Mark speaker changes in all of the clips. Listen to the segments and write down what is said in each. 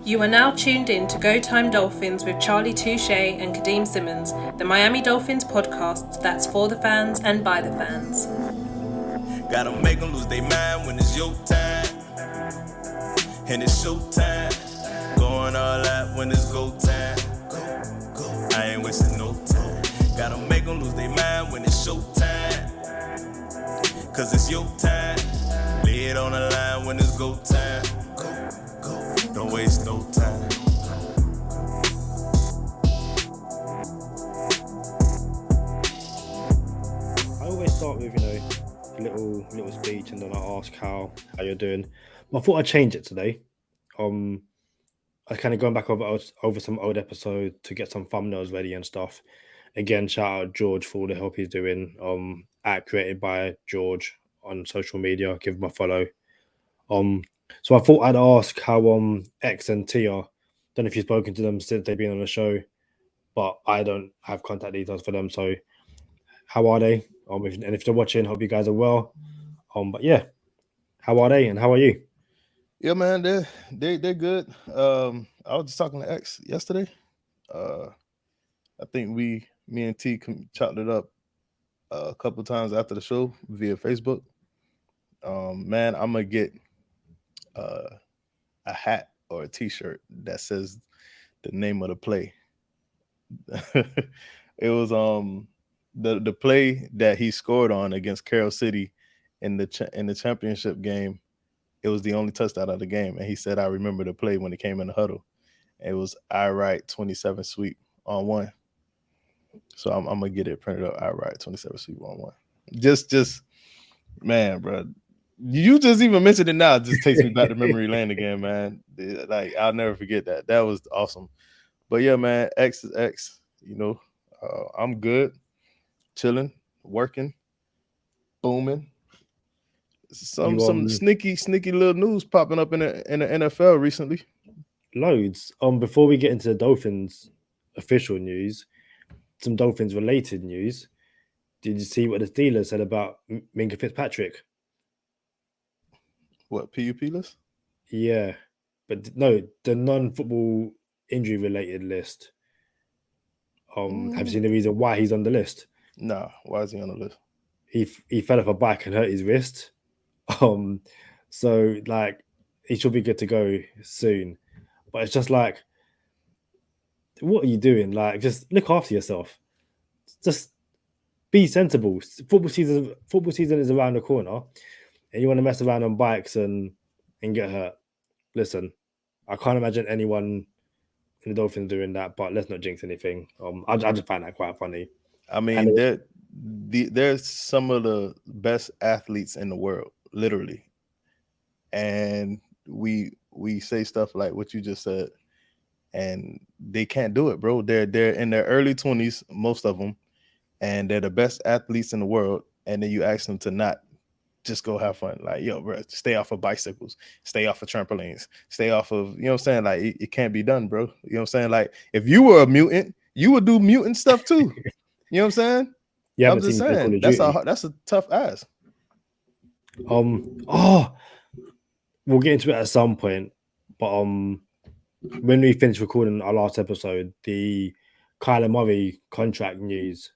Speaker 1: You are now tuned in to Go Time Dolphins with Charlie Touche and Kadeem Simmons, the Miami Dolphins podcast that's for the fans and by the fans.
Speaker 2: Gotta make them lose their mind when it's your time. And it's show time. Going all out when it's go time. Go. I ain't wasting no time. Gotta make them lose their mind when it's show time. Cause it's your time. Lay it on the line when it's go time. Go. Don't waste no time.
Speaker 3: I always start with, a little speech, and then I ask how you're doing. But I thought I'd change it today. I was kind of going back over some old episodes to get some thumbnails ready and stuff. Again, shout out George for all the help he's doing. Created by George on social media. Give him a follow. So I thought I'd ask how X and T are. Don't know if you've spoken to them since they've been on the show, but I don't have contact details for them. So how are they? If they're watching, hope you guys are well. But yeah, how are they and how are you?
Speaker 4: Yeah, man, they're good. I was just talking to X yesterday. I think me and T chopped it up a couple times after the show via Facebook. Man, I'm gonna get a hat or a T-shirt that says the name of the play. It was the play that he scored on against Carroll City in the championship game. It was the only touchdown of the game, and he said, "I remember the play when it came in the huddle." It was I write 27 sweep on one. So I'm gonna get it printed up. I write 27 sweep on one. Just man, bro. You just even mentioned it now. It just takes me back to memory lane again, man. Like I'll never forget that. That was awesome. But yeah, man, X is X. I'm good, chilling, working, booming. Some sneaky little news popping up in the NFL recently.
Speaker 3: Loads. Before we get into the Dolphins official news, some Dolphins related news. Did you see what the Steelers said about Minka Fitzpatrick?
Speaker 4: What, PUP list?
Speaker 3: Yeah, but no, the non-football injury related list. Have you seen the reason why he's on the list?
Speaker 4: Nah, why is he on the list?
Speaker 3: He fell off a bike and hurt his wrist. So like he should be good to go soon. But it's just like, what are you doing? Like, just look after yourself. Just be sensible. Football season is around the corner, and you want to mess around on bikes and get hurt. Listen, I can't imagine anyone in the Dolphins doing that, but let's not jinx anything. I just find that quite funny.
Speaker 4: I mean, there's some of the best athletes in the world, literally, and we say stuff like what you just said, and they can't do it, bro. They're in their early 20s, most of them, and they're the best athletes in the world. And then you ask them to not just go have fun. Like, yo, bro, stay off of bicycles, stay off of trampolines, stay off of, you know what I'm saying? Like, it can't be done, bro. You know what I'm saying? Like, if you were a mutant, you would do mutant stuff too. You know what I'm saying?
Speaker 3: Yeah,
Speaker 4: I'm just saying that's a tough ass.
Speaker 3: We'll get into it at some point, but when we finish recording our last episode, the Kyler Murray contract news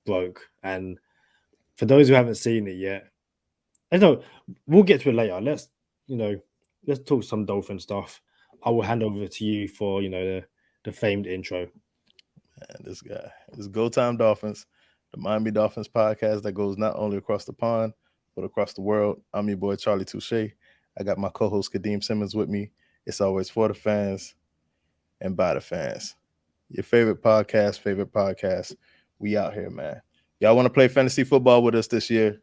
Speaker 3: broke, and for those who haven't seen it yet, I know we'll get to it later. Let's talk some Dolphin stuff. I will hand over to you for the famed intro.
Speaker 4: Man, this guy is Go Time Dolphins, the Miami Dolphins podcast that goes not only across the pond but across the world. I'm your boy Charlie Touche. I got my co-host Kadeem Simmons with me. It's always for the fans and by the fans. Your favorite podcast. We out here, man. Y'all want to play fantasy football with us this year?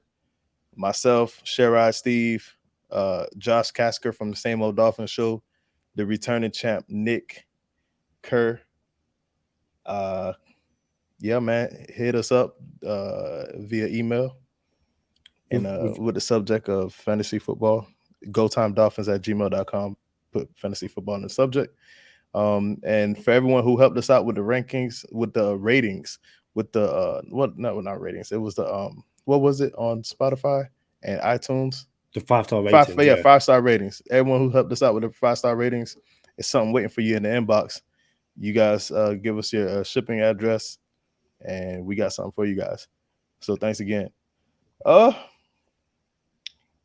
Speaker 4: Myself, Sherrod Steve, Josh Kasker from the Same Old Dolphins Show, the returning champ Nick Kerr. Yeah, man, hit us up via email and with the subject of fantasy football. GoTimeDolphins@gmail.com. Put fantasy football in the subject. And for everyone who helped us out with the rankings, with the ratings, with the not ratings. It was the what was it on Spotify and iTunes?
Speaker 3: The 5-star ratings.
Speaker 4: 5-star ratings. Everyone who helped us out with the 5-star ratings, It's something waiting for you in the inbox. You guys give us your shipping address, and we got something for you guys. So thanks again.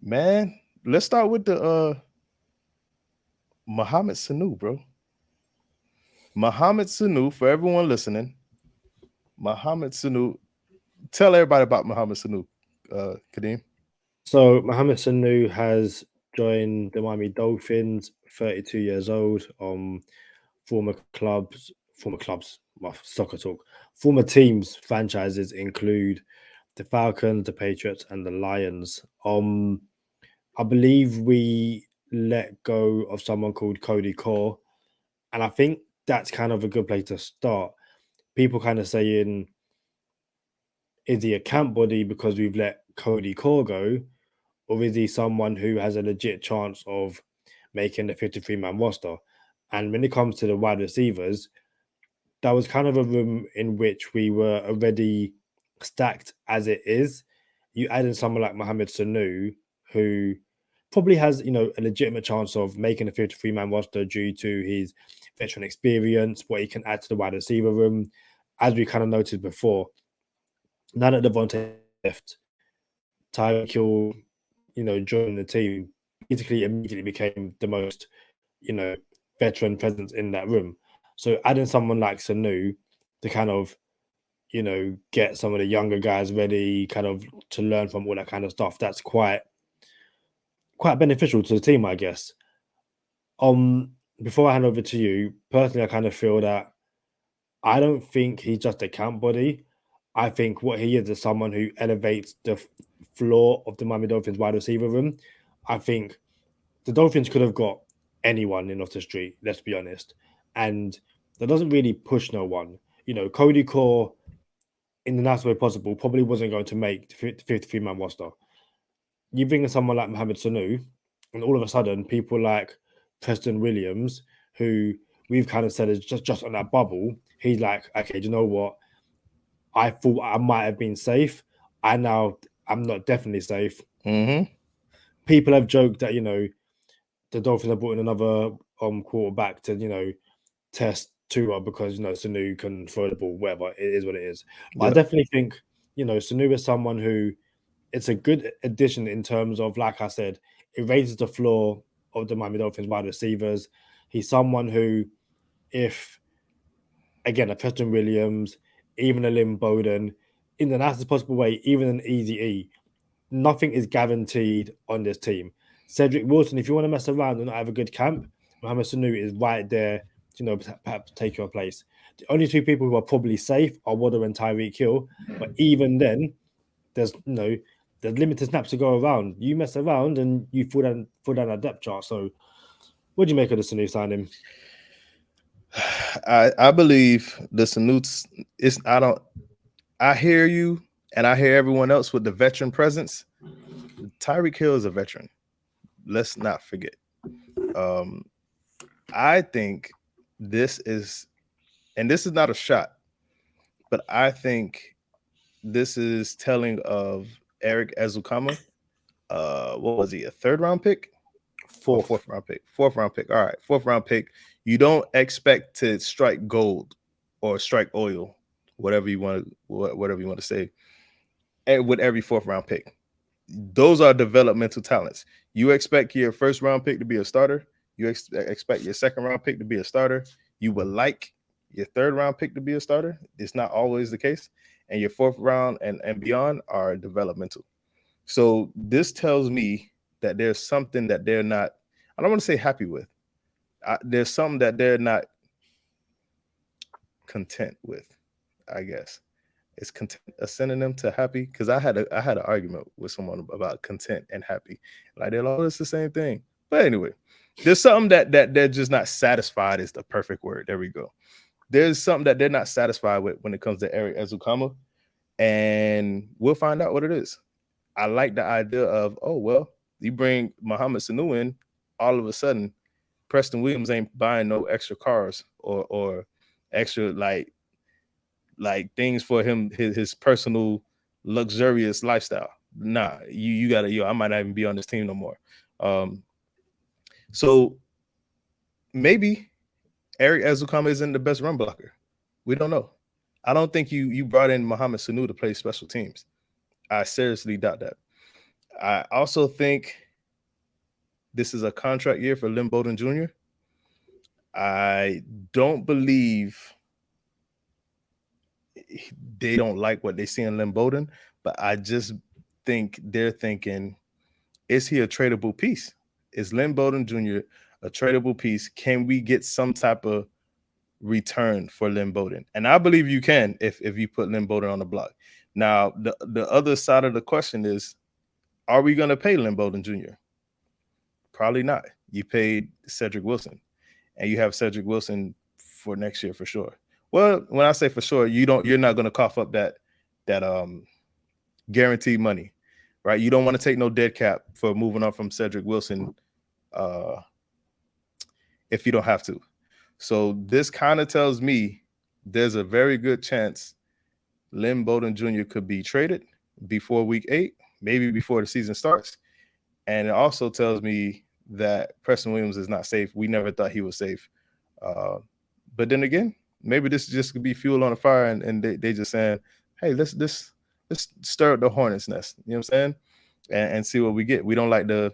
Speaker 4: Man, let's start with the Mohamed Sanu, bro. Mohamed Sanu, for everyone listening, Mohamed Sanu. Tell everybody about Mohamed Sanu, Kadeem.
Speaker 3: So Mohamed Sanu has joined the Miami Dolphins, 32 years old. Former clubs, my soccer talk. Former teams, franchises include the Falcons, the Patriots, and the Lions. I believe we let go of someone called Cody Core, and I think that's kind of a good place to start. People kind of saying, is he a camp body because we've let Cody Core go, or is he someone who has a legit chance of making the 53-man roster? And when it comes to the wide receivers, that was kind of a room in which we were already stacked as it is. You add in someone like Mohamed Sanu, who probably has, a legitimate chance of making a 53-man roster due to his veteran experience, what he can add to the wide receiver room. As we kind of noted before, now that Devontae left, Tyreek Hill, joined the team, basically immediately became the most, veteran presence in that room. So adding someone like Sanu to kind of, get some of the younger guys ready, kind of to learn from all that kind of stuff, that's quite beneficial to the team, I guess. Before I hand over to you, personally, I kind of feel that I don't think he's just a camp body. I think what he is someone who elevates the floor of the Miami Dolphins wide receiver room. I think the Dolphins could have got anyone in off the street, let's be honest. And that doesn't really push no one. Cody Core, in the nicest way possible, probably wasn't going to make the 53-man roster. You bring in someone like Mohamed Sanu, and all of a sudden, people like Preston Williams, who we've kind of said is just on that bubble, he's like, okay, do you know what? I thought I might have been safe. I'm not definitely safe.
Speaker 4: Mm-hmm.
Speaker 3: People have joked that, the Dolphins have brought in another quarterback to, test Tua because, Sanu can throw the ball, whatever. It is what it is. But I definitely think, Sanu is someone who it's a good addition in terms of, like I said, it raises the floor of the Miami Dolphins wide receivers. He's someone who, if, again, a Preston Williams, even a Lynn Bowden, in the nicest possible way, even an Easy E, nothing is guaranteed on this team. Cedric Wilson, if you want to mess around and not have a good camp, Mohamed Sanu is right there to, perhaps take your place. The only two people who are probably safe are Waddle and Tyreek Hill. But even then, there's limited snaps to go around. You mess around and you fall down a depth chart. So what do you make of the Sanu signing?
Speaker 4: I believe the Sanu's is I hear you and I hear everyone else with the veteran presence. Tyreek Hill is a veteran. Let's not forget. I think this is not a shot, but I think this is telling of Eric Ezukama. What was he? A third round pick? Fourth round pick. All right. Fourth round pick. You don't expect to strike gold or strike oil, whatever you want to say, with every fourth round pick. Those are developmental talents. You expect your first round pick to be a starter. You expect your second round pick to be a starter. You would like your third round pick to be a starter. It's not always the case. And your fourth round and beyond are developmental. So this tells me that there's something that they're not, I don't want to say happy with. There's something that they're not content with, I guess. Is content a synonym to happy? Because I had an argument with someone about content and happy. Like they're like, oh, it's the same thing. But anyway, there's something that they're just not satisfied is the perfect word. There we go. There's something that they're not satisfied with when it comes to Eric Ezukama. And we'll find out what it is. I like the idea of, oh, well, you bring Mohamed Sanu in, all of a sudden, Preston Williams ain't buying no extra cars or extra like things for him, his personal luxurious lifestyle. Nah, you gotta, I might not even be on this team no more. So maybe Eric Ezukama isn't the best run blocker. We don't know. I don't think you brought in Mohamed Sanu to play special teams. I seriously doubt that. I also think this is a contract year for Lynn Bowden Jr. I don't believe they don't like what they see in Lynn Bowden, but I just think they're thinking, is he a tradable piece? Is Lynn Bowden Jr. a tradable piece? Can we get some type of return for Lynn Bowden? And I believe you can if you put Lynn Bowden on the block. Now, the other side of the question is, are we going to pay Lynn Bowden Jr.? Probably not. You paid Cedric Wilson, and you have Cedric Wilson for next year for sure. Well, when I say for sure, you're not going to cough up that guaranteed money, right? You don't want to take no dead cap for moving on from Cedric Wilson if you don't have to. So this kind of tells me there's a very good chance Lynn Bowden Jr. could be traded before week 8, maybe before the season starts. And it also tells me that Preston Williams is not safe. We never thought he was safe. But then again, maybe this just could be fuel on the fire, and they just saying, hey, let's stir up the hornet's nest. You know what I'm saying? And see what we get. We don't like the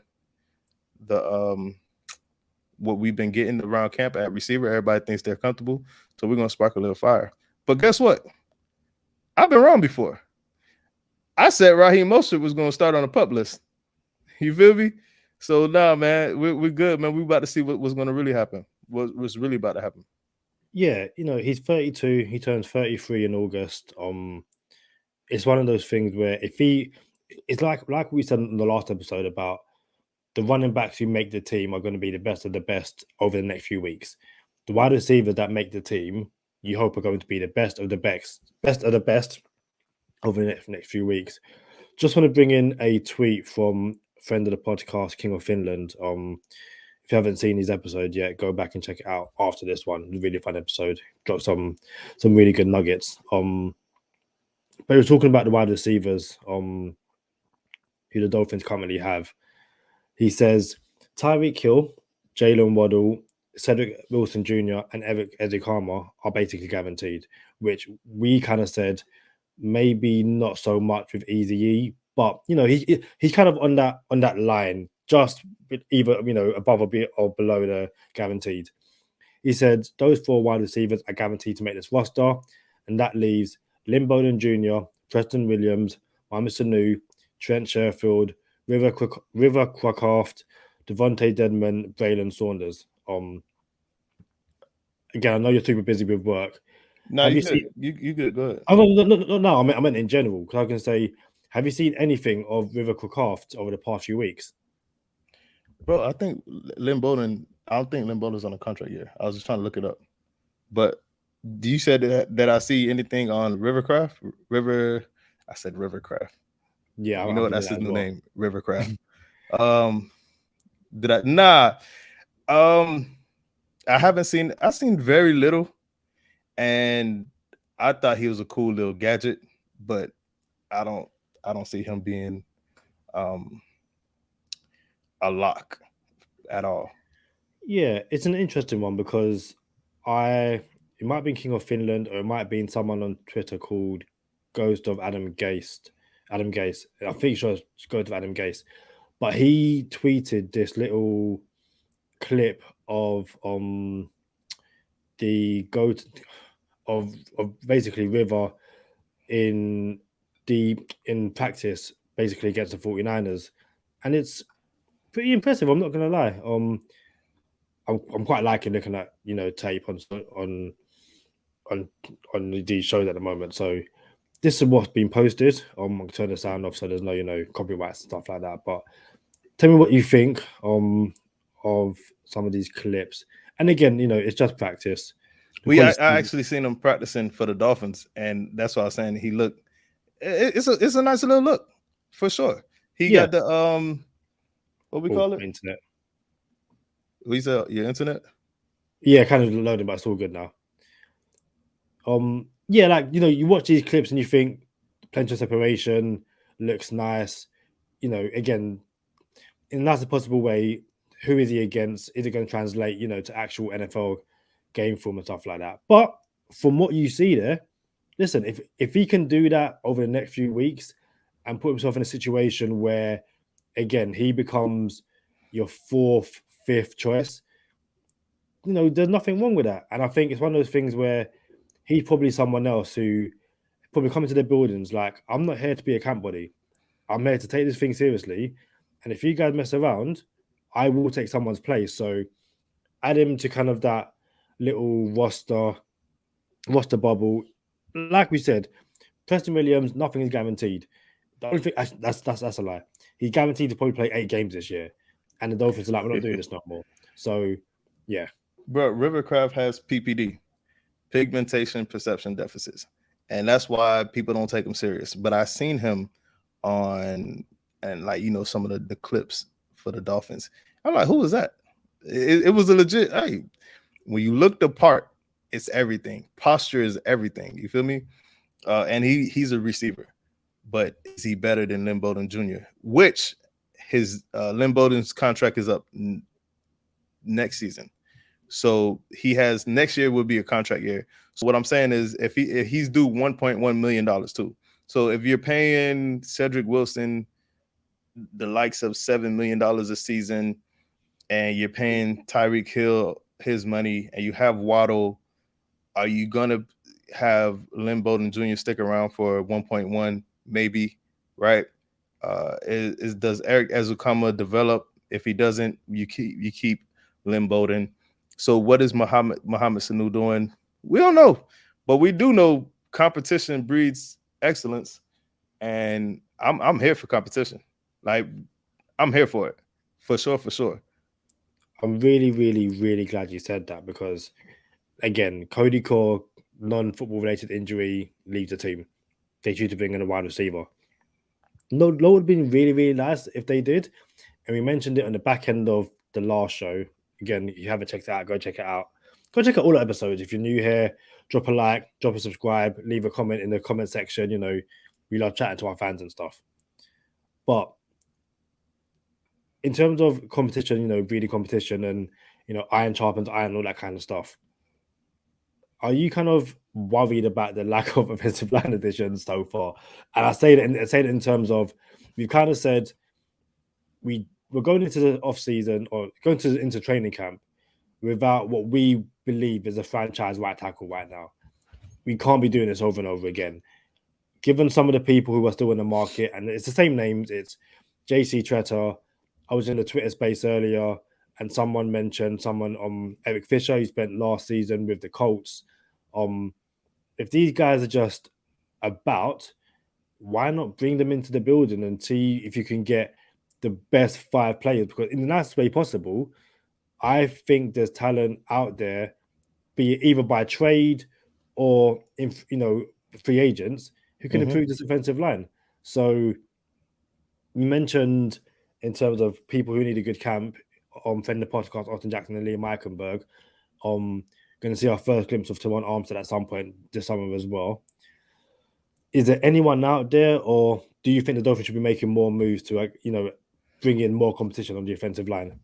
Speaker 4: what we've been getting around camp at receiver. Everybody thinks they're comfortable, so we're gonna spark a little fire. But guess what? I've been wrong before. I said Raheem Mostert was gonna start on the PUP list. You feel me? So nah, man, we're good, man. We're about to see what's gonna really happen. What's really about to happen.
Speaker 3: Yeah, he's 32. He turns 33 in August. It's one of those things where it's like we said in the last episode about the running backs who make the team are going to be the best of the best over the next few weeks. The wide receivers that make the team, you hope are going to be the best of the best over the next few weeks. Just want to bring in a tweet from friend of the podcast, King of Finland. If you haven't seen his episode yet, go back and check it out after this one. Really fun episode. Dropped some really good nuggets. But he was talking about the wide receivers who the Dolphins currently have. He says Tyreek Hill, Jalen Waddle, Cedric Wilson Jr. and Eric Ezekama are basically guaranteed, which we kind of said maybe not so much with Eazy-E, but he's kind of on that line, just either above or below the guaranteed. He said those 4 wide receivers are guaranteed to make this roster, and that leaves Lynn Bowden Jr., Preston Williams, Mohamed Sanu, Trent Sherfield, River Crocraft, Devontae Dedman, Braylon Saunders. Again, I know you're super busy with work.
Speaker 4: No, you good. Go ahead.
Speaker 3: Oh, no. I meant in general, because I can say, have you seen anything of River Crocraft over the past few weeks?
Speaker 4: Bro, I think Lynn Bowden. I don't think Lynn Bowden's on a contract year. I was just trying to look it up. But do you said that I see anything on Rivercraft? I said Rivercraft.
Speaker 3: Yeah,
Speaker 4: you know what? That's his new name, Rivercraft. Did I? Nah. I haven't seen. I've seen very little, and I thought he was a cool little gadget, but I don't see him being a lock at all.
Speaker 3: Yeah, it's an interesting one because it might have been King of Finland, or it might have been someone on Twitter called Ghost of Adam Gase. I think sure it's Ghost of Adam Gase. But he tweeted this little clip of the goat of basically River in practice, basically against the 49ers. And it's pretty impressive, I'm not gonna lie. I'm quite liking looking at tape on these shows at the moment. So this is what's been posted. I'm gonna turn the sound off so there's no copyrights and stuff like that. But tell me what you think of some of these clips. And again, it's just practice.
Speaker 4: I actually seen him practicing for the Dolphins, and that's why I was saying he looked. It's a nice little look for sure. He got the what we call it?
Speaker 3: Internet.
Speaker 4: We said your internet.
Speaker 3: Yeah, kind of loaded, but it's all good now. Yeah, you watch these clips and you think plenty of separation, looks nice. Again, in that's a possible way. Who is he against? Is it going to translate, to actual NFL game film and stuff like that. But from what you see there, listen, if he can do that over the next few weeks and put himself in a situation where, again, he becomes your fourth, fifth choice, there's nothing wrong with that. And I think it's one of those things where he's probably someone else who probably come into the buildings like, I'm not here to be a camp buddy. I'm here to take this thing seriously. And if you guys mess around, I will take someone's place. So add him to kind of that little roster bubble. Like we said, Preston Williams, nothing is guaranteed. The only thing that's a lie. He's guaranteed to probably play 8 games this year. And the Dolphins are like, we're not doing this no more. So yeah.
Speaker 4: Bro, Rivercraft has PPD, pigmentation perception deficits. And that's why people don't take him serious. But I seen him on, and like, some of the clips for the Dolphins. I'm like, who was that? It was a legit, hey, when you look the part, it's everything. Posture is everything. You feel me? And he's a receiver. But is he better than Lynn Bowden Jr.? Which his Lynn Bowden's contract is up next season. So he has, next year will be a contract year. So what I'm saying is if he's due $1.1 million too. So if you're paying Cedric Wilson the likes of $7 million a season, and you're paying Tyreek Hill his money, and you have Waddle, are you gonna have Lynn Bowden Jr. stick around for 1.1? Maybe, right? Does Eric Ezukama develop? If he doesn't, you keep Lynn Bowden. So what is Mohamed Sanu doing? We don't know, but we do know competition breeds excellence, and I'm here for competition. Like, I'm here for it, for sure.
Speaker 3: I'm really, really, really glad you said that because, again, Cody Core, non-football related injury, leaves the team. They choose to bring in a wide receiver. No, it would have been really, really nice if they did. And we mentioned it on the back end of the last show. Again, if you haven't checked it out, go check it out. Go check out all the episodes. If you're new here, drop a like, drop a subscribe, leave a comment in the comment section. We love chatting to our fans and stuff. But in terms of competition, really competition and, iron sharpens iron, all that kind of stuff. Are you kind of worried about the lack of offensive line additions so far? And I say that in terms of, we've kind of said we're going into the off season or going into training camp without what we believe is a franchise right tackle right now. We can't be doing this over and over again. Given some of the people who are still in the market, and it's the same names, it's JC Tretter. I was in the Twitter space earlier, and someone mentioned Eric Fisher, who spent last season with the Colts. If these guys are just about, why not bring them into the building and see if you can get the best 5 players? Because in the nicest way possible, I think there's talent out there, be it either by trade or in free agents who can improve this offensive line. So you mentioned in terms of people who need a good camp on Fender Podcast, Austin Jackson and Liam Eichenberg. Going to see our first glimpse of Teron Armstead at some point this summer as well. Is there anyone out there, or do you think the Dolphins should be making more moves to bring in more competition on the offensive line?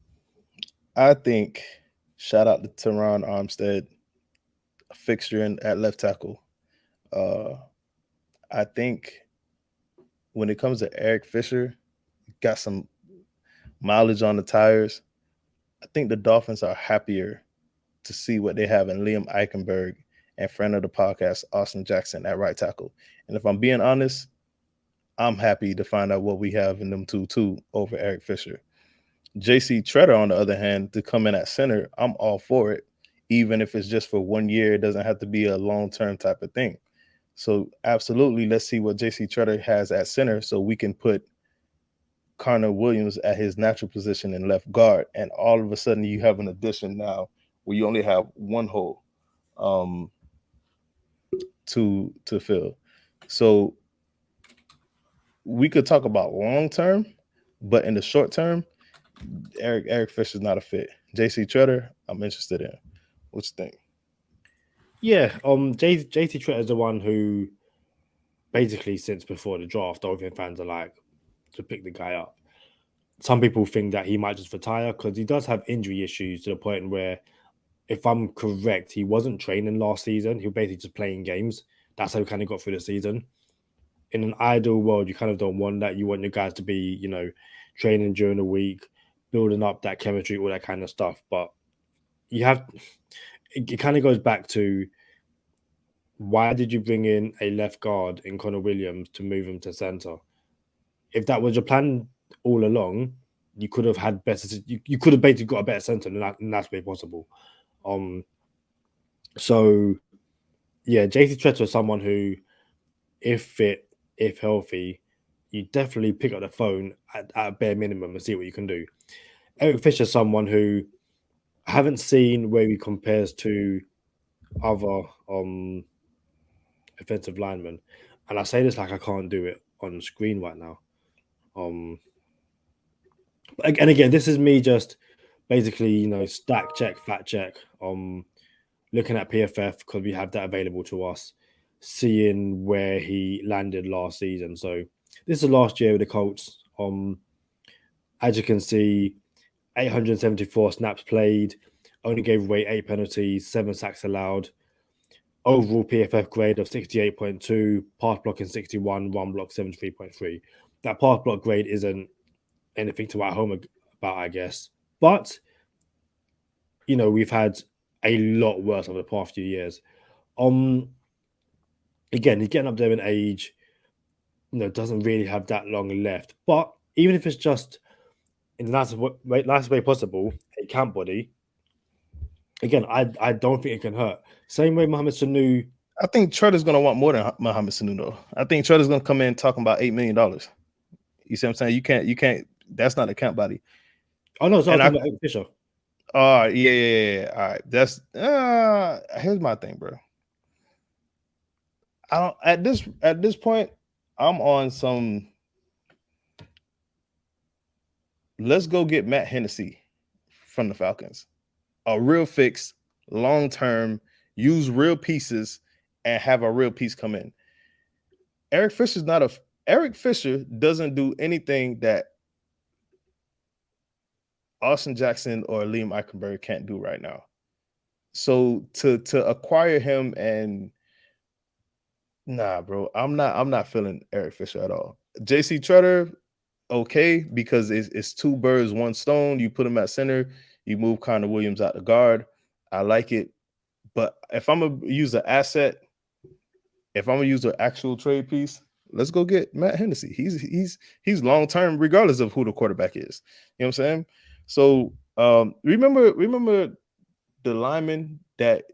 Speaker 4: I think, shout out to Teron Armstead, a fixture at left tackle. I think when it comes to Eric Fisher, got some mileage on the tires. I think the Dolphins are happier to see what they have in Liam Eichenberg and friend of the podcast, Austin Jackson, at right tackle. And if I'm being honest, I'm happy to find out what we have in them two too over Eric Fisher. JC Tretter, on the other hand, to come in at center, I'm all for it. Even if it's just for 1 year, it doesn't have to be a long-term type of thing. So absolutely, let's see what JC Tretter has at center so we can put Connor Williams at his natural position in left guard. And all of a sudden you have an addition now where you only have one hole to fill. So we could talk about long-term, but in the short term, Eric Fisher's not a fit. JC Tretter, I'm interested in. What you think?
Speaker 3: Yeah, JC Tretter is the one who basically since before the draft, Dolphin fans are like to pick the guy up. Some people think that he might just retire because he does have injury issues to the point where if I'm correct, he wasn't training last season. He was basically just playing games. That's how he kind of got through the season. In an ideal world, you kind of don't want that. You want your guys to be, training during the week, building up that chemistry, all that kind of stuff. But you have, it kind of goes back to, why did you bring in a left guard in Connor Williams to move him to center? If that was your plan all along, you could have had better. You could have basically got a better center, and that's very possible. So yeah, JC Tretter is someone who, if fit, if healthy, you definitely pick up the phone at a bare minimum and see what you can do. Eric Fisher is someone who I haven't seen where he compares to other offensive linemen, and I say this like I can't do it on screen right now. And again, this is me just basically, stack check, fact check, looking at PFF because we have that available to us, seeing where he landed last season. So this is last year with the Colts. As you can see, 874 snaps played, only gave away 8 penalties, 7 sacks allowed. Overall PFF grade of 68.2, pass blocking 61, run block 73.3. That pass block grade isn't anything to write home about, I guess. But, we've had a lot worse over the past few years. Again, he's getting up there in age, doesn't really have that long left. But even if it's just in the nicest way possible, a camp body, again, I don't think it can hurt. Same way Mohamed Sanu.
Speaker 4: I think Trutter's going to want more than Mohamed Sanu, though. I think Trutter's going to come in talking about $8 million. You see what I'm saying? You can't. That's not a camp body.
Speaker 3: Oh no, so I think about Fisher.
Speaker 4: Oh yeah. All right, that's here's my thing, bro. I don't at this point. I'm on some. Let's go get Matt Hennessy from the Falcons. A real fix, long term. Use real pieces and have a real piece come in. Eric Fisher doesn't do anything that Austin Jackson or Liam Eichenberg can't do right now. So to acquire him and bro, I'm not feeling Eric Fisher at all. JC Tretter, okay, because it's 2 birds, 1 stone. You put him at center, you move Connor Williams out the guard. I like it. But if I'm gonna use an asset, if I'm gonna use an actual trade piece, let's go get Matt Hennessy. He's long term, regardless of who the quarterback is. You know what I'm saying? So remember the lineman that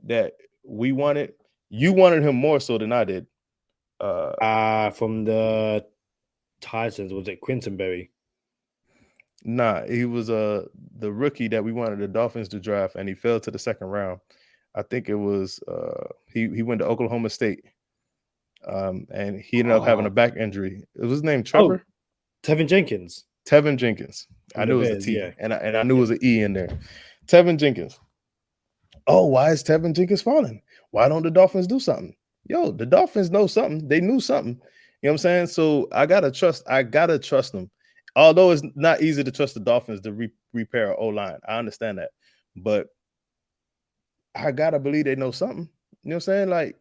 Speaker 4: we wanted. You wanted him more so than I did.
Speaker 3: From the Titans, was it Quintonberry?
Speaker 4: Nah, he was the rookie that we wanted the Dolphins to draft, and he fell to the 2nd round. I think it was he went to Oklahoma State, and he ended up having a back injury. It was his name Trevor?
Speaker 3: Tevin Jenkins.
Speaker 4: Tevin Jenkins. I knew it was a T, and I knew it was an E in there. Tevin Jenkins. Oh, why is Tevin Jenkins falling? Why don't the Dolphins do something? Yo, the Dolphins know something. They knew something. You know what I'm saying? So I gotta trust them. Although it's not easy to trust the Dolphins to repair an O-line. I understand that. But I gotta believe they know something. You know what I'm saying? Like,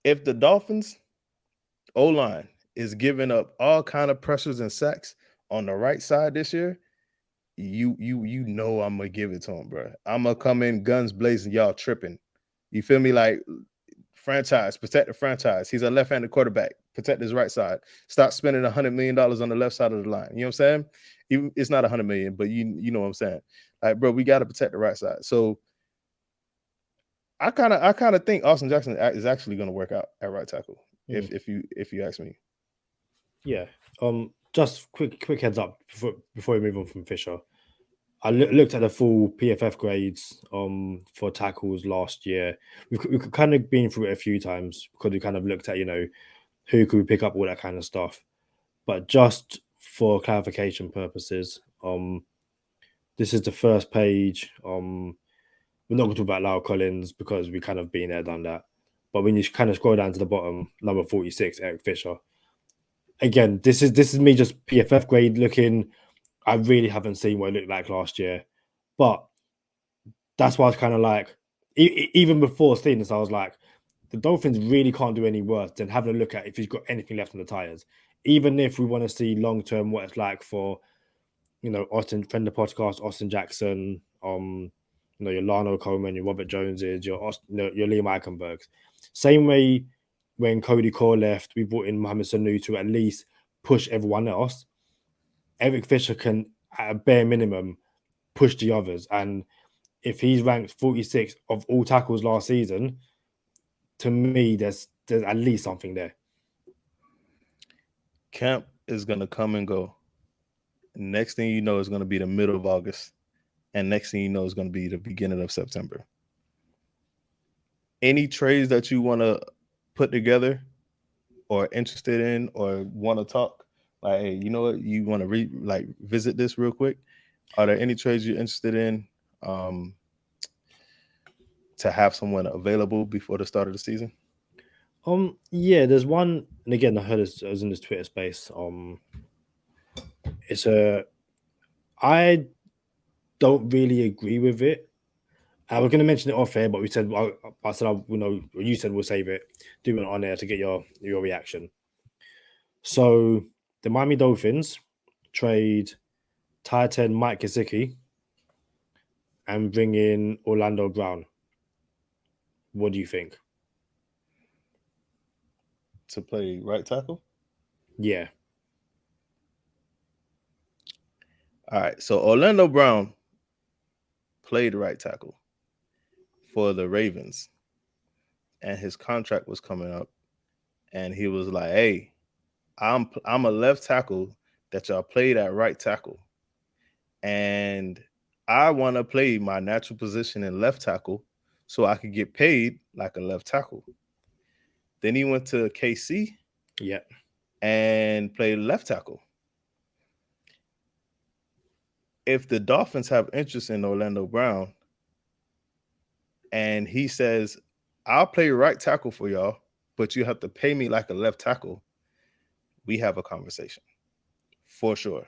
Speaker 4: if the Dolphins O-line is giving up all kind of pressures and sacks on the right side this year, you know I'm gonna give it to him, bro. I'm gonna come in guns blazing, y'all tripping. You feel me? Like, franchise, protect the franchise. He's a left-handed quarterback. Protect his right side. Stop spending $100 million on the left side of the line. You know what I'm saying? It's not $100 million, but you know what I'm saying. Like, bro, we got to protect the right side. So I kind of think Austin Jackson is actually going to work out at right tackle. If you ask me.
Speaker 3: Yeah. Just quick heads up before we move on from Fisher. I looked at the full PFF grades for tackles last year. We've kind of been through it a few times because we kind of looked at, who could we pick up, all that kind of stuff. But just for clarification purposes, this is the first page. We're not going to talk about Lyle Collins because we kind of been there, done that. But when you kind of scroll down to the bottom, number 46, Eric Fisher. Again, this is me just PFF grade looking. I really haven't seen what it looked like last year. But that's why I was kind of like, even before seeing this, I was like, the Dolphins really can't do any worse than having a look at if he's got anything left on the tires. Even if we want to see long term what it's like for, Austin, friend of the podcast, Austin Jackson, your Lano Coleman, your Robert Joneses, your Liam Eichenbergs. Same way when Cody Core left, we brought in Mohamed Sanu to at least push everyone else. Eric Fisher can, at a bare minimum, push the others. And if he's ranked 46 of all tackles last season, to me, there's at least something there.
Speaker 4: Camp is going to come and go. Next thing you know is going to be the middle of August. And next thing you know is going to be the beginning of September. Any trades that you want to put together or interested in or want to talk, like, hey, you know what, you want to visit this real quick? Are there any trades you're interested in to have someone available before the start of the season?
Speaker 3: Yeah, there's one, and again, I heard it was in this Twitter space. I don't really agree with it. I was going to mention it off air, but we said, you said we'll save it, do it on air to get your reaction. So the Miami Dolphins trade tight end Mike Gesicki and bring in Orlando Brown. What do you think?
Speaker 4: To play right tackle?
Speaker 3: Yeah.
Speaker 4: All right. So Orlando Brown played right tackle for the Ravens, and his contract was coming up, and he was like, "Hey, I'm a left tackle that y'all played at right tackle, and I want to play my natural position in left tackle so I could get paid like a left tackle." Then he went to KC, and played left tackle. If the Dolphins have interest in Orlando Brown, and he says, "I'll play right tackle for y'all, but you have to pay me like a left tackle," we have a conversation for sure.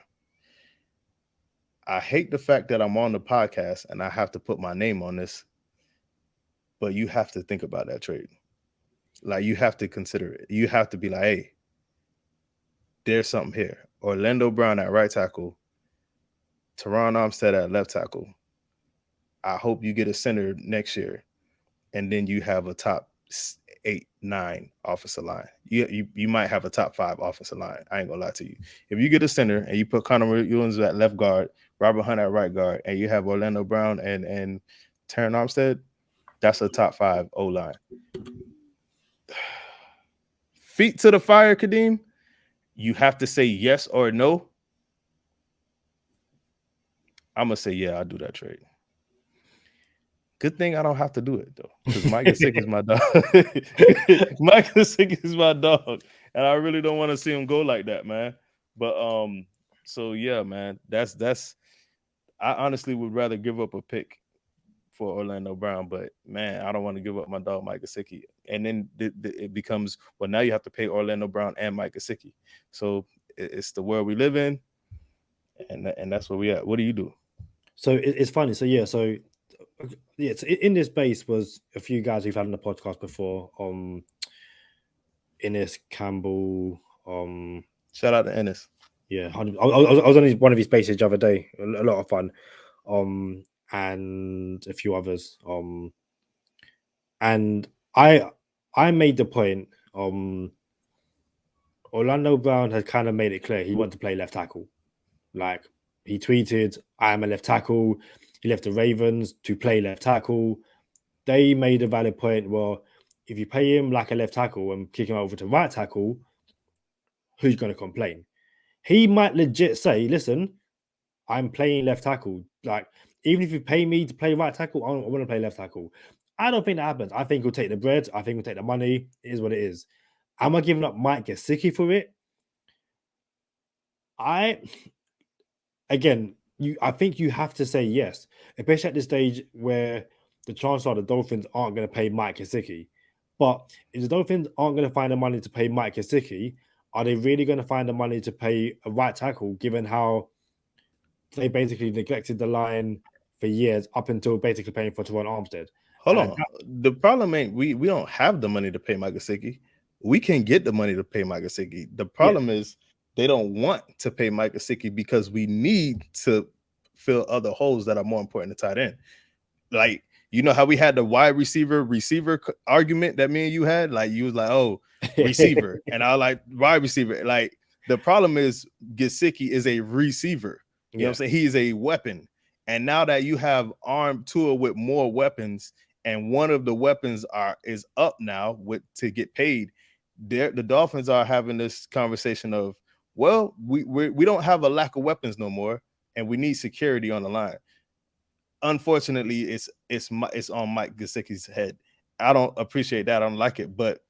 Speaker 4: I hate the fact that I'm on the podcast and I have to put my name on this, but you have to think about that trade. Like, you have to consider it. You have to be like, hey, there's something here. Orlando Brown at right tackle, Teron Armstead at left tackle. I hope you get a center next year, and then you have a top 8, 9 offensive line. You might have a top 5 offensive line. I ain't gonna lie to you. If you get a center and you put Connor Williams at left guard, Robert Hunt at right guard, and you have Orlando Brown and Teron Armstead, that's a top 5 O-line. Feet to the fire, Kadeem. You have to say yes or no. I'm gonna say yeah, I'll do that trade. Good thing I don't have to do it though, because Mike Gesicki is my dog. Mike Gesicki is my dog, and I really don't want to see him go like that, man. But so yeah, man, that's. I honestly would rather give up a pick for Orlando Brown, but man, I don't want to give up my dog Mike Gesicki. And then it becomes, well, now you have to pay Orlando Brown and Mike Gesicki. So it's the world we live in, and that's where we at. What do you do?
Speaker 3: So it's funny. So in this base was a few guys we've had on the podcast before. Ennis Campbell.
Speaker 4: Shout out to Ennis.
Speaker 3: Yeah, I was on one of his bases the other day. A lot of fun. And a few others. And I made the point. Orlando Brown has kind of made it clear he wanted to play left tackle. Like, he tweeted, "I am a left tackle." He left the Ravens to play left tackle. They made a valid point. Well, if you pay him like a left tackle and kick him over to right tackle, who's going to complain? He might legit say, "Listen, I'm playing left tackle. Like, even if you pay me to play right tackle, I want to play left tackle." I don't think that happens. I think he'll take the bread. I think he'll take the money. It is what it is. Am I giving up Mike Gesicki for it? I think you have to say yes, especially at this stage where the chances are the Dolphins aren't going to pay Mike Gesicki. But if the Dolphins aren't going to find the money to pay Mike Gesicki, are they really going to find the money to pay a right tackle, given how they basically neglected the line for years up until basically paying for Teron Armstead.
Speaker 4: Hold
Speaker 3: And
Speaker 4: on. The problem ain't we don't have the money to pay Mike Gesicki. We can get the money to pay Mike Gesicki. The problem is they don't want to pay Mike Gesicki because we need to fill other holes that are more important to tight end. Like, you know how we had the wide receiver argument that me and you had? Like, you was like, oh, receiver. And I was like, wide receiver. Like, the problem is Gesicki is a receiver. You know what I'm saying? He is a weapon. And now that you have armed Tua with more weapons, and one of the weapons is up now to get paid, the Dolphins are having this conversation of, well, we don't have a lack of weapons no more, and we need security on the line. Unfortunately, it's on Mike Gesicki's head. I don't appreciate that. I don't like it. But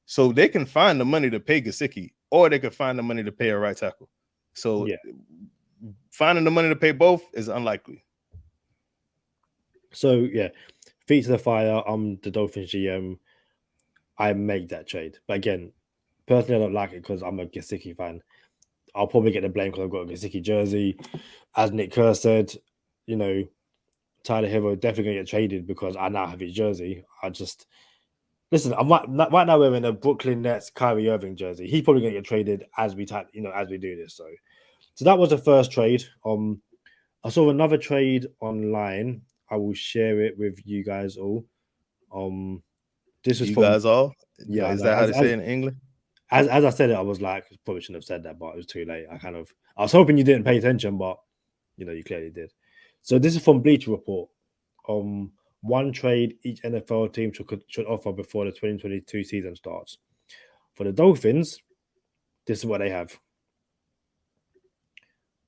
Speaker 4: so they can find the money to pay Gesicki, or they could find the money to pay a right tackle. So finding the money to pay both is unlikely.
Speaker 3: So yeah, feet to the fire. I'm the Dolphins GM. I make that trade, but again, personally, I don't like it because I'm a Gesicki fan. I'll probably get the blame because I've got a Gesicki jersey. As Nick Kerr said, you know, Tyler Hero definitely gonna get traded because I now have his jersey. I just listen. Right now we're in a Brooklyn Nets Kyrie Irving jersey. He's probably gonna get traded as we do this. So that was the first trade. I saw another trade online. I will share it with you guys all. This was
Speaker 4: guys all.
Speaker 3: Yeah,
Speaker 4: is that how they say it in England?
Speaker 3: As I said it, I was like, probably shouldn't have said that, but it was too late. I was hoping you didn't pay attention, but you clearly did. So this is from Bleacher Report. One trade each NFL team should offer before the 2022 season starts. For the Dolphins, this is what they have: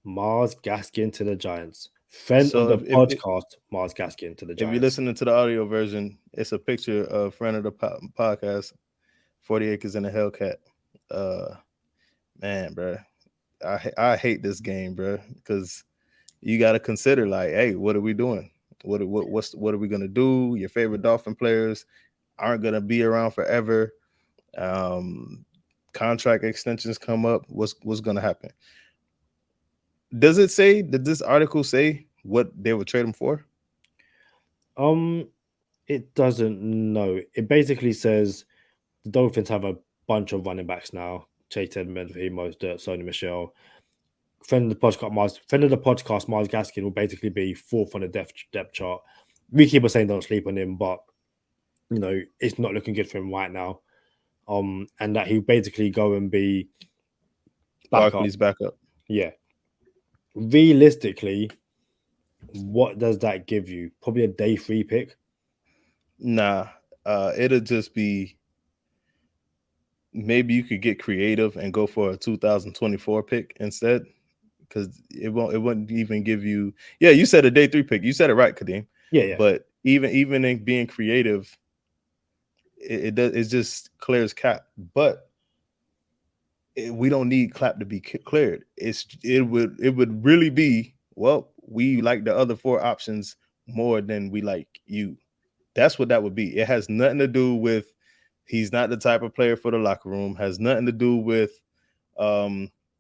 Speaker 3: Myles Gaskin to the Giants. Friend of the podcast, Myles Gaskin to the Giants.
Speaker 4: If you're listening to the audio version, it's a picture of friend of the podcast, 40 Acres and a Hellcat. Man, bro, I hate this game, bro, because you got to consider, like, hey, what are we doing? What are we gonna do? Your favorite Dolphin players aren't gonna be around forever. Contract extensions come up. What's gonna happen? Does this article say what they would trade him for?
Speaker 3: It doesn't. No, it basically says the Dolphins have a bunch of running backs now. Chase Edmonds, Emos, Dirt, Sony Michelle. Friend of the podcast, Myles Gaskin will basically be fourth on the depth chart. We keep on saying don't sleep on him, but it's not looking good for him right now. And that he'll basically go and be
Speaker 4: Barkley's backup.
Speaker 3: Yeah. Realistically, what does that give you? Probably a day 3 pick?
Speaker 4: Nah, it'll just be, maybe you could get creative and go for a 2024 pick instead, because it wouldn't even give you. Yeah, you said a day 3 pick. You said it right, Kadeem.
Speaker 3: Yeah.
Speaker 4: But even in being creative, it just clears cap. But we don't need Clapp to be cleared. It would really be, well, we like the other 4 options more than we like you. That's what that would be. It has nothing to do with he's not the type of player for the locker room. Has nothing to do with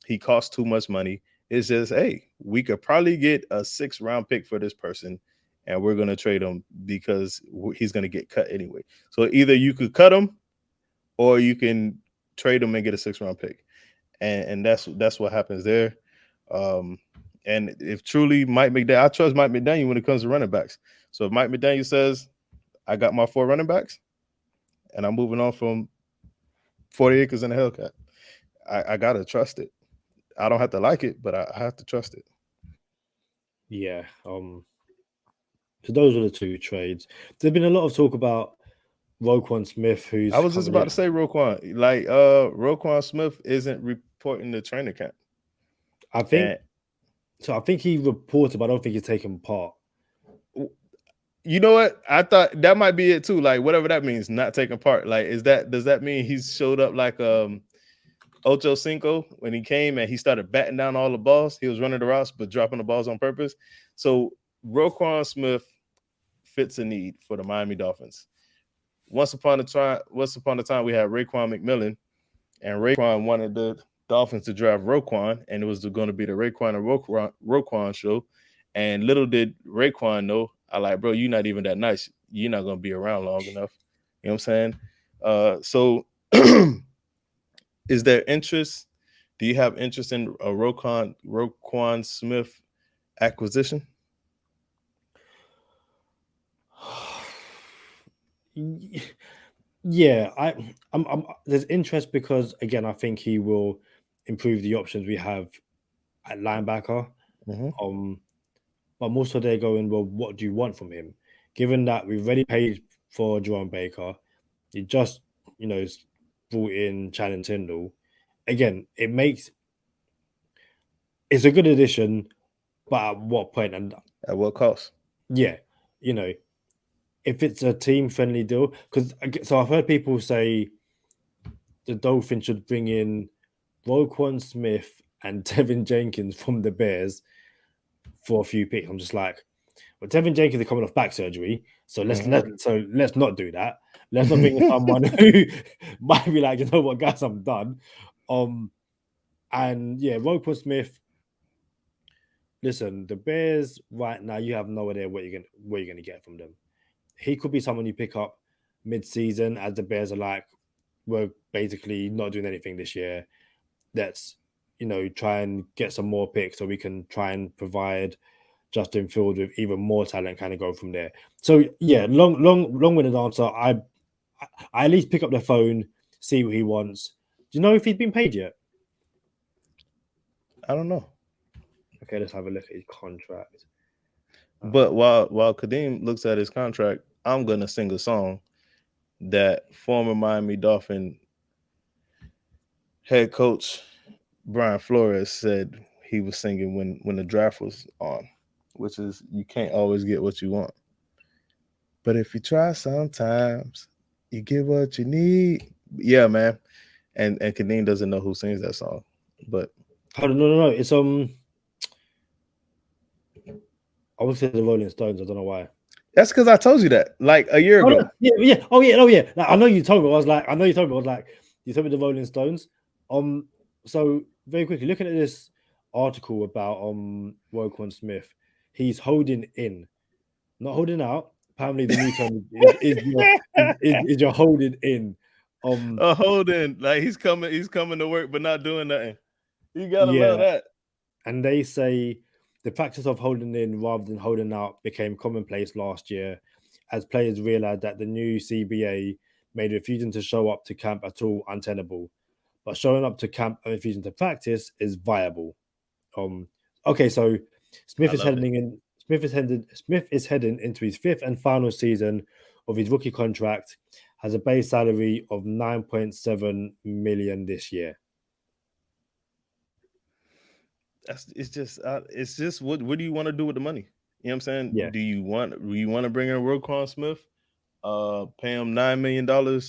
Speaker 4: he costs too much money. It's just, hey, we could probably get a 6th round pick for this person, and we're gonna trade him because he's gonna get cut anyway. So either you could cut him, or you can trade him and get a 6th round pick. And that's what happens there. And if truly Mike McDaniel, I trust Mike McDaniel when it comes to running backs. So if Mike McDaniel says, I got my 4 running backs, and I'm moving on from 40 Acres and a Hellcat, I gotta trust it. I don't have to like it, but I have to trust it.
Speaker 3: Yeah. So those are the 2 trades. There's been a lot of talk about Roquan Smith, who's
Speaker 4: I was just about to say Roquan. Like, Roquan Smith isn't reporting the training camp.
Speaker 3: I think he reported, but I don't think he's taken part.
Speaker 4: You know what? I thought that might be it too. Like, whatever that means, not taking part. Like, does that mean he's showed up like Ocho Cinco when he came and he started batting down all the balls? He was running the routes but dropping the balls on purpose. So Roquan Smith fits a need for the Miami Dolphins. Once upon a time, we had Raekwon McMillan, and Raekwon wanted the Dolphins to draft Roquan, and it was going to be the Raekwon and Roquan show. And little did Raekwon know, I like, bro, you're not even that nice. You're not gonna be around long enough. You know what I'm saying? So is there interest? Do you have interest in a Roquan Smith acquisition?
Speaker 3: Yeah, I'm there's interest because again, I think he will improve the options we have at linebacker.
Speaker 4: Mm-hmm.
Speaker 3: But most of they're going, well, what do you want from him? Given that we've already paid for Jerome Baker, you just brought in Channing Tindall. Again, it's a good addition, but at what point? And
Speaker 4: At what cost?
Speaker 3: yeah, if it's a team friendly deal, because so I've heard people say the Dolphins should bring in Roquan Smith and Tevin Jenkins from the Bears for a few picks. I'm just like, well, Tevin Jenkins is coming off back surgery, so let's not do that. Let's not bring in someone who might be like, you know what, guys, I'm done. And yeah, Roquan Smith. Listen, the Bears right now, you have no idea what you're gonna get from them. He could be someone you pick up mid-season, as the Bears are like, we're basically not doing anything this year. Let's try and get some more picks so we can try and provide Justin Fields with even more talent, kind of go from there. So yeah, long-winded answer. I at least pick up the phone, see what he wants. Do you know if he's been paid yet?
Speaker 4: I don't know.
Speaker 3: Okay, let's have a look at his contract.
Speaker 4: But while Kadeem looks at his contract, I'm gonna sing a song that former Miami Dolphin head coach Brian Flores said he was singing when the draft was on, which is, you can't always get what you want, but if you try sometimes, you get what you need. Yeah, man. And Kadeem doesn't know who sings that song, but
Speaker 3: Hold on, no. It's I would say the Rolling Stones. I don't know why.
Speaker 4: that's because I told you that like a year ago.
Speaker 3: No. Yeah. Oh yeah. Like, I know you told me. I know you told me. I was like, you told me the Rolling Stones. So very quickly, looking at this article about Roquan Smith, he's holding in, not holding out. Apparently, the new term is you're holding in.
Speaker 4: Holding, like he's coming to work but not doing nothing. You gotta love that.
Speaker 3: And they say the practice of holding in rather than holding out became commonplace last year, as players realized that the new CBA made refusing to show up to camp at all untenable. But showing up to camp and refusing to practice is viable. Okay, so Smith is heading into his fifth and final season of his rookie contract, has a base salary of $9.7 million this year.
Speaker 4: It's just what do you want to do with the money? You know what I'm saying?
Speaker 3: Yeah.
Speaker 4: Do you want to bring in Roquan Smith, pay him $9 million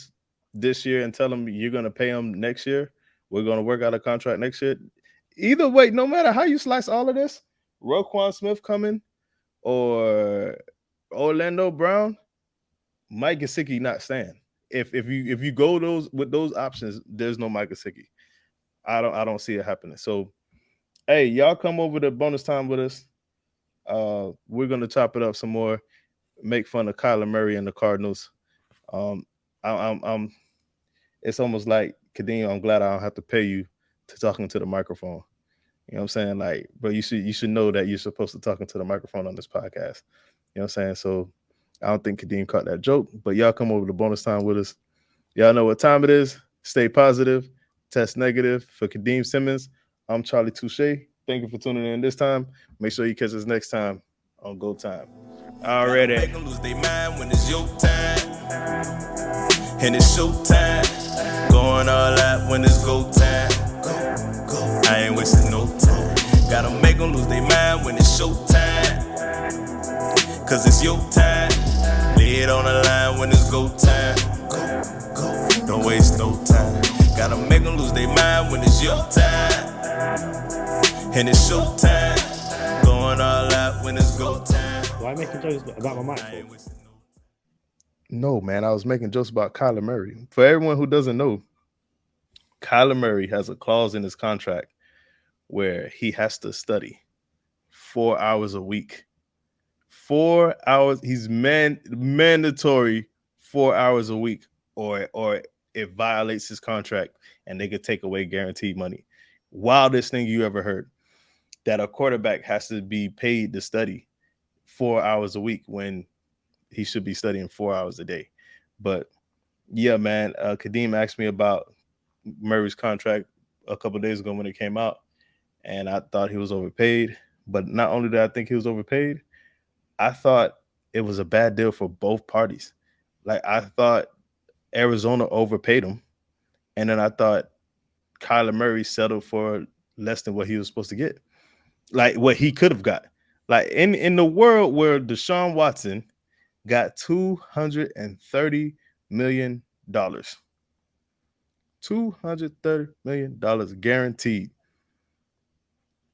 Speaker 4: this year and tell him you're gonna pay him next year? We're gonna work out a contract next year. Either way, no matter how you slice all of this, Roquan Smith coming or Orlando Brown, Mike Gesicki not staying. If you go with those options, there's no Mike Gesicki. I don't see it happening. So hey, y'all come over to bonus time with us. We're gonna chop it up some more, make fun of Kyler Murray and the Cardinals. I'm it's almost like, Kadeem, I'm glad I don't have to pay you to talking to the microphone. You know what I'm saying? Like, bro, you should know that you're supposed to talking to the microphone on this podcast. You know what I'm saying? So I don't think Kadeem caught that joke, but y'all come over to bonus time with us. Y'all know what time it is. Stay positive, test negative. For Kadeem Simmons, I'm Charlie Touche. Thank you for tuning in this time. Make sure you catch us next time on Go Time. Already.
Speaker 2: Make them lose their mind when it's your time. And it's show time. Going all out when it's go time. Go. I ain't wasting no time. Gotta make them lose their mind when it's show time. Cause it's your time. Lay it on the line when it's go time. Go. Don't waste no time. Gotta make them lose their mind when it's your time. And it's show time. Going all out when it's go time.
Speaker 3: Why making jokes about my mic?
Speaker 4: No, man, I was making jokes about Kyler Murray. For everyone who doesn't know, Kyler Murray has a clause in his contract where he has to study 4 hours a week. 4 hours. He's mandatory 4 hours a week, or it violates his contract and they could take away guaranteed money. Wildest thing you ever heard, that a quarterback has to be paid to study 4 hours a week when he should be studying 4 hours a day. But yeah, man, Kadeem asked me about Murray's contract a couple of days ago when it came out, and I thought he was overpaid. But not only did I think he was overpaid, I thought it was a bad deal for both parties. Like, I thought Arizona overpaid him, and then I thought Kyler Murray settled for less than what he was supposed to get, like what he could have got. Like, in the world where Deshaun Watson got $230 million, $230 million guaranteed.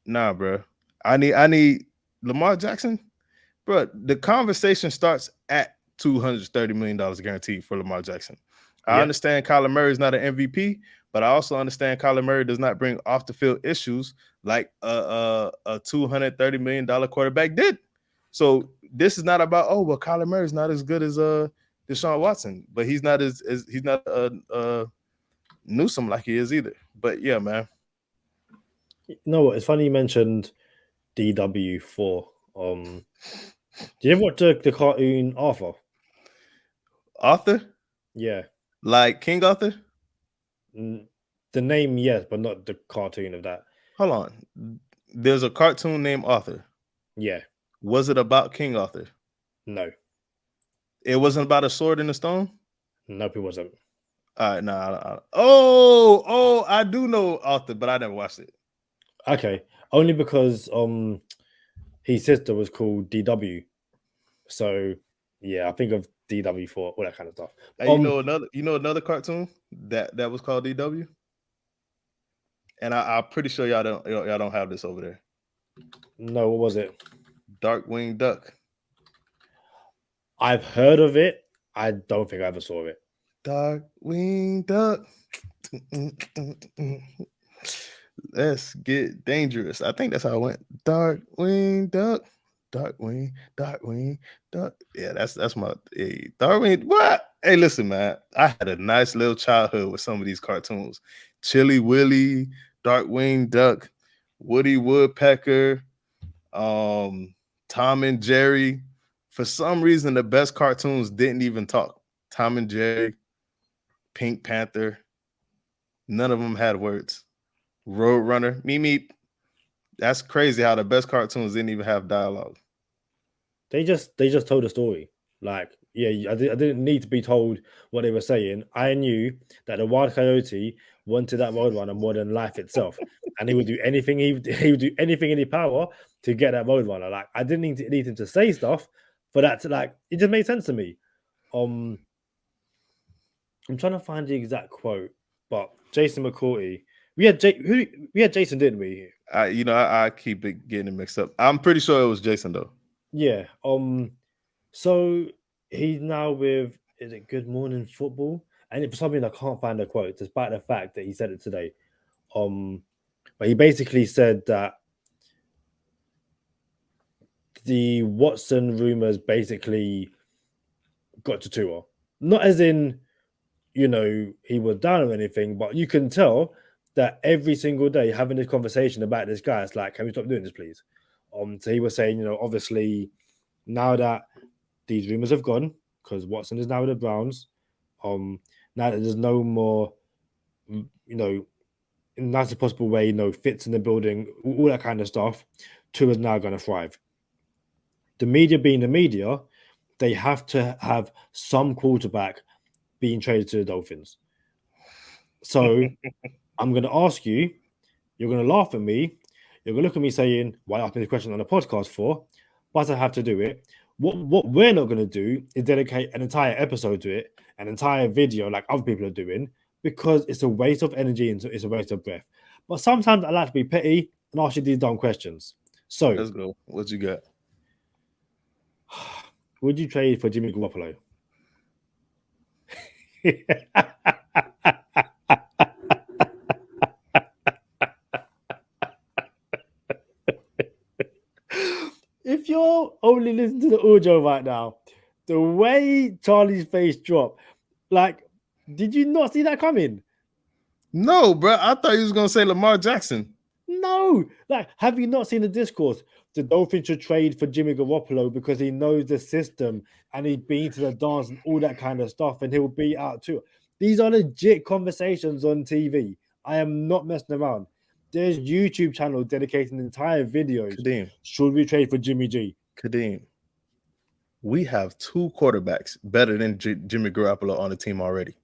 Speaker 4: Nah, bro. I need Lamar Jackson. Bro, the conversation starts at $230 million guaranteed for Lamar Jackson. I understand Kyler Murray is not an MVP, but I also understand Kyler Murray does not bring off the field issues like a $230 million quarterback did. So this is not about, oh, well, Kyler Murray is not as good as Deshaun Watson, but he's not he's not Newsom like he is either. But yeah, man.
Speaker 3: You know what? It's funny you mentioned DW4. Do you ever watch the cartoon Arthur?
Speaker 4: Arthur?
Speaker 3: Yeah.
Speaker 4: Like King Arthur?
Speaker 3: The name, yes, but not the cartoon of that.
Speaker 4: Hold on. There's a cartoon named Arthur.
Speaker 3: Yeah.
Speaker 4: Was it about King Arthur?
Speaker 3: No.
Speaker 4: It wasn't about a sword in a stone?
Speaker 3: Nope, it wasn't.
Speaker 4: All right, nah. Oh, I do know Arthur, but I never watched it.
Speaker 3: Okay. Only because his sister was called DW. So yeah, I think of DW4, all that kind of stuff.
Speaker 4: Hey, you know another cartoon that was called DW? And I'm pretty sure y'all don't have this over there.
Speaker 3: No, what was it?
Speaker 4: Darkwing Duck.
Speaker 3: I've heard of it. I don't think I ever saw it.
Speaker 4: Darkwing Duck. Let's get dangerous. I think that's how it went. Darkwing Duck. Darkwing Duck. Yeah, that's my Darkwing. What? Hey, listen, man. I had a nice little childhood with some of these cartoons. Chili Willy, Darkwing Duck, Woody Woodpecker, Tom and Jerry. For some reason, the best cartoons didn't even talk. Tom and Jerry, Pink Panther. None of them had words. Roadrunner, Meep. That's crazy how the best cartoons didn't even have dialogue.
Speaker 3: They just told a story. Like, yeah, I didn't need to be told what they were saying. I knew that the wild coyote wanted that roadrunner more than life itself, and he would do anything. He would do anything in his power to get that roadrunner. Like, I didn't need him to say stuff for that to, like, it just made sense to me. I'm trying to find the exact quote, but Jason McCourty. We had Jason, didn't we?
Speaker 4: I keep getting it mixed up. I'm pretty sure it was Jason though.
Speaker 3: Yeah. So he's now with, is it Good Morning Football? And for some reason I can't find the quote, despite the fact that he said it today. But he basically said that the Watson rumors basically got to Tua. Not as in, he was down or anything, but you can tell that every single day having this conversation about this guy, it's like, can we stop doing this, please? So he was saying, obviously now that these rumors have gone, because Watson is now with the Browns, now that there's no more, in nicest possible way, fits in the building, all that kind of stuff, Tua's now going to thrive. The media being the media, they have to have some quarterback being traded to the Dolphins. So I'm going to ask you, you're going to laugh at me, you're going to look at me saying, why ask me this question on a podcast for? But I have to do it. What we're not going to do is dedicate an entire episode to it, an entire video like other people are doing, because it's a waste of energy and it's a waste of breath. But sometimes I like to be petty and ask you these dumb questions. So
Speaker 4: let's go. What you got?
Speaker 3: Would you trade for Jimmy Garoppolo? only listen to the audio right now. The way Charlie's face dropped, like, did you not see that coming?
Speaker 4: No, bro. I thought you was gonna say Lamar Jackson.
Speaker 3: No, like, have you not seen the discourse? The Dolphins should trade for Jimmy Garoppolo because he knows the system and he's been to the dance and all that kind of stuff, and he'll be out too. These are legit conversations on TV. I am not messing around. There's YouTube channels dedicating entire videos.
Speaker 4: Kadeem,
Speaker 3: Should we trade for Jimmy G?
Speaker 4: Kadeem, we have 2 quarterbacks better than Jimmy Garoppolo on the team already.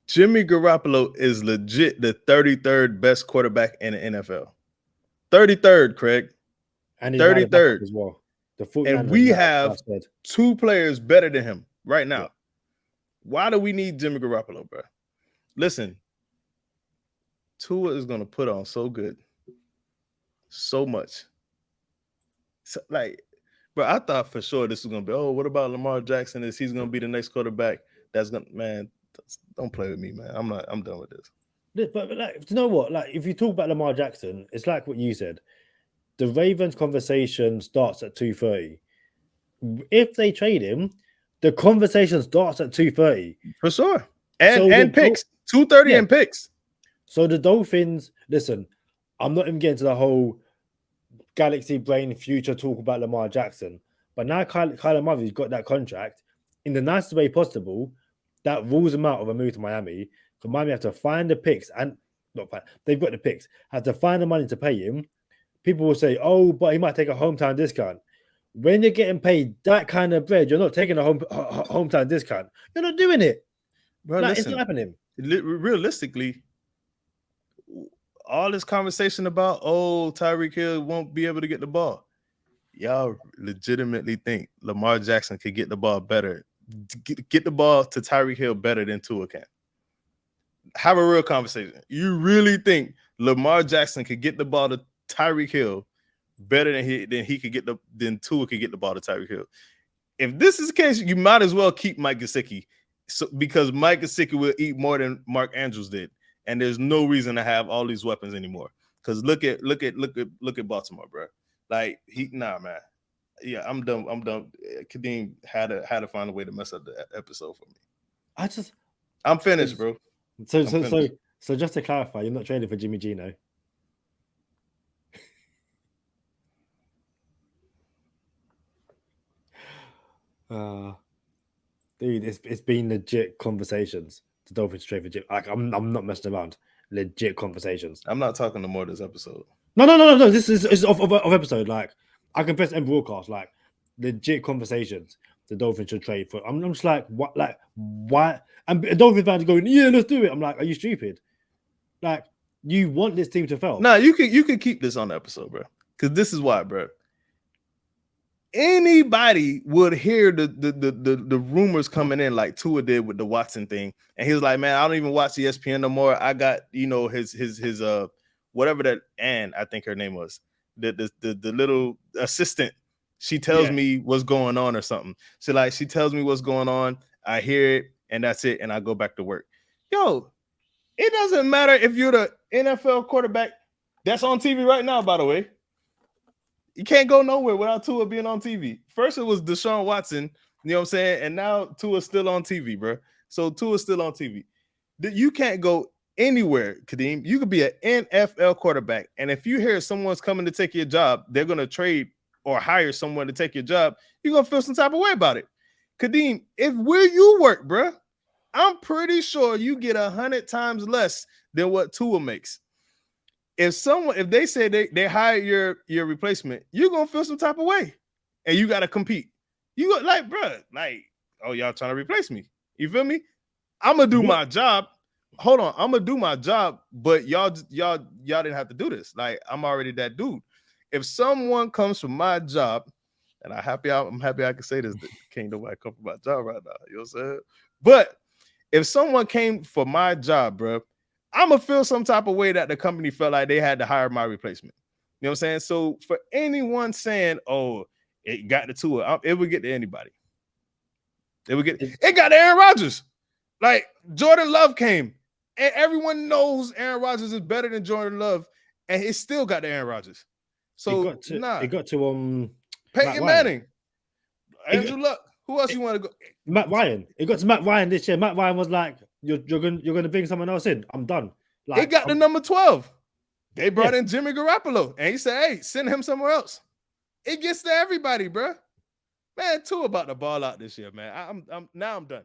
Speaker 4: Jimmy Garoppolo is legit the 33rd best quarterback in the NFL. 33rd, Craig.
Speaker 3: And
Speaker 4: 33rd
Speaker 3: as well.
Speaker 4: And we have 2 players better than him right now. Yeah. Why do we need Jimmy Garoppolo, bro? Listen, Tua is going to put on so good. So much. So, like, bro, I thought for sure this was going to be, oh, what about Lamar Jackson? Is he's going to be the next quarterback? That's going to, man, don't play with me, man. I'm done with this.
Speaker 3: But like, you know what? Like, if you talk about Lamar Jackson, it's like what you said. The Ravens conversation starts at 2:30. If they trade him, the conversation starts at 2:30.
Speaker 4: For sure. And picks. 2:30 and picks.
Speaker 3: So the Dolphins, listen, I'm not even getting to the whole galaxy brain future talk about Lamar Jackson. But now Kyler Murray's got that contract in the nicest way possible. That rules him out of a move to Miami. Because Miami have to find the picks and they've got the picks, have to find the money to pay him. People will say, oh, but he might take a hometown discount. When you're getting paid that kind of bread, you're not taking a hometown discount. You're not doing it.
Speaker 4: Bro,
Speaker 3: like,
Speaker 4: listen,
Speaker 3: it's not happening.
Speaker 4: Realistically, all this conversation about, oh, Tyreek Hill won't be able to get the ball. Y'all legitimately think Lamar Jackson could get the ball better, get the ball to Tyreek Hill better than Tua can? Have a real conversation. You really think Lamar Jackson could get the ball to Tyreek Hill better than Tua could get the ball to Tyreek Hill? If this is the case, you might as well keep Mike Gesicki, because Mike Gesicki will eat more than Mark Andrews did, and there's no reason to have all these weapons anymore. Because look at Baltimore, bro. Like man. Yeah, I'm done. Kadeem had to find a way to mess up the episode for me. I'm finished, bro.
Speaker 3: So just to clarify, you're not trading for Jimmy G, no? Dude, it's been legit conversations. The Dolphins trade for Jim. Like, I'm not messing around. Legit conversations.
Speaker 4: I'm not talking no more this episode.
Speaker 3: No. This is off episode. Like, I can press end broadcast. Like, legit conversations. The Dolphins should trade for. I'm just like, what? Like, why? And the Dolphins fans going, yeah, let's do it. I'm like, are you stupid? Like, you want this team to fail?
Speaker 4: No, you can keep this on the episode, bro. Because this is why, bro. Anybody would hear the rumors coming in like Tua did with the Watson thing, and he was like, "Man, I don't even watch ESPN no more. I got his whatever that, and I think her name was the little assistant. She tells me what's going on or something. She tells me what's going on. I hear it, and that's it, and I go back to work. Yo, it doesn't matter if you're the NFL quarterback that's on TV right now. By the way. You can't go nowhere without Tua being on TV. First, it was Deshaun Watson, you know what I'm saying? And now Tua's still on TV, bro. So Tua's still on TV. You can't go anywhere, Kadeem. You could be an NFL quarterback. And if you hear someone's coming to take your job, they're going to trade or hire someone to take your job, you're going to feel some type of way about it. Kadeem, if where you work, bro, I'm pretty sure you get 100 times less than what Tua makes. If they say they hire your replacement, you're gonna feel some type of way, and you gotta compete. You go like, bro, like, oh, y'all trying to replace me? You feel me? I'm gonna do my job. Hold on, I'm gonna do my job, but y'all didn't have to do this. Like, I'm already that dude. If someone comes from my job, and I'm happy I can say this, can't nobody come from my job right now. You know what I'm saying? But if someone came for my job, bro, I'm going to feel some type of way that the company felt like they had to hire my replacement. You know what I'm saying? So for anyone saying, oh, it got to Tua, it would get to anybody. It got to Aaron Rodgers. Like, Jordan Love came, and everyone knows Aaron Rodgers is better than Jordan Love, and it still got to Aaron Rodgers. So
Speaker 3: it got to
Speaker 4: Peyton
Speaker 3: Ryan.
Speaker 4: Manning, Andrew Luck. Who else you want to go?
Speaker 3: Matt Ryan. It got to Matt Ryan this year. Matt Ryan was like, "You're gonna bring someone else in. I'm done." Like,
Speaker 4: He got the number 12. They brought
Speaker 3: Yeah.
Speaker 4: in Jimmy Garoppolo, and he said, "Hey, send him somewhere else." It gets to everybody, bro. Man, Tua about to ball out this year, man. I'm done.